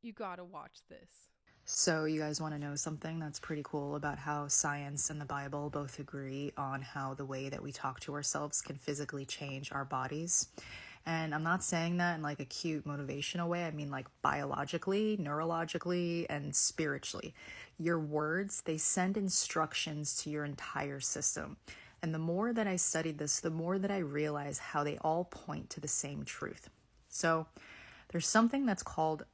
You gotta watch this. So, you guys want to know something that's pretty cool about how science and the Bible both agree on how the way that we talk to ourselves can physically change our bodies? And I'm not saying that in like a cute motivational way. I mean, like biologically, neurologically, and spiritually. Your words, they send instructions to your entire system. And the more that I studied this, the more that I realized how they all point to the same truth. So, there's something that's called,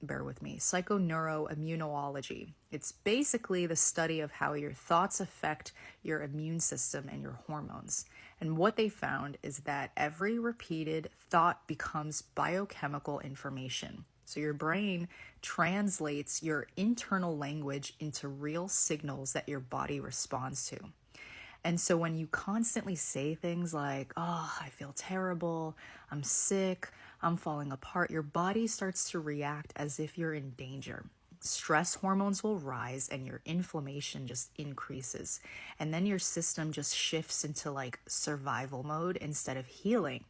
bear with me, psychoneuroimmunology. It's basically the study of how your thoughts affect your immune system and your hormones. And what they found is that every repeated thought becomes biochemical information. So your brain translates your internal language into real signals that your body responds to. And so when you constantly say things like, oh, I feel terrible, I'm sick, I'm falling apart, your body starts to react as if you're in danger. Stress hormones will rise and your inflammation just increases. And then your system just shifts into like survival mode instead of healing.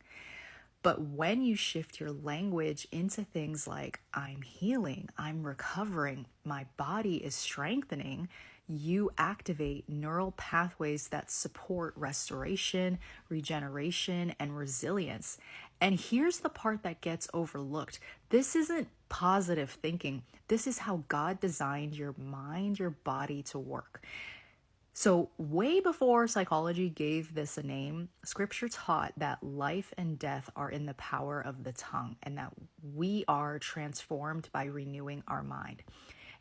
But when you shift your language into things like, I'm healing, I'm recovering, my body is strengthening, you activate neural pathways that support restoration, regeneration, and resilience. And here's the part that gets overlooked: this isn't positive thinking, this is how God designed your mind, your body to work. So, way before psychology gave this a name, scripture taught that life and death are in the power of the tongue, and that we are transformed by renewing our mind,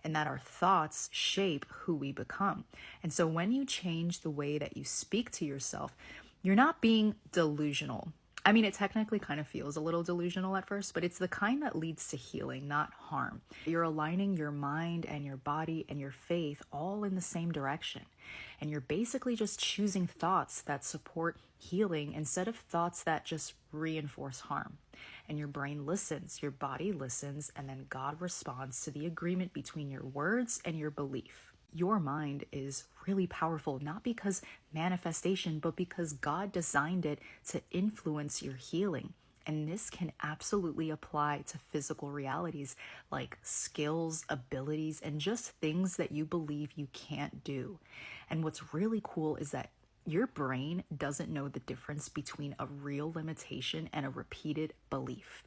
and that our thoughts shape who we become. And so, when you change the way that you speak to yourself, you're not being delusional. I mean, it technically kind of feels a little delusional at first, but it's the kind that leads to healing, not harm. You're aligning your mind and your body and your faith all in the same direction. And you're basically just choosing thoughts that support healing instead of thoughts that just reinforce harm. And your brain listens, your body listens, and then God responds to the agreement between your words and your belief. Your mind is really powerful, not because manifestation, but because God designed it to influence your healing. And this can absolutely apply to physical realities like skills, abilities, and just things that you believe you can't do. And what's really cool is that your brain doesn't know the difference between a real limitation and a repeated belief.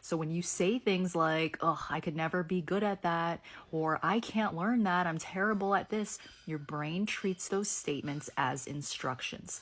So when you say things like, oh, I could never be good at that, or I can't learn that, I'm terrible at this, your brain treats those statements as instructions.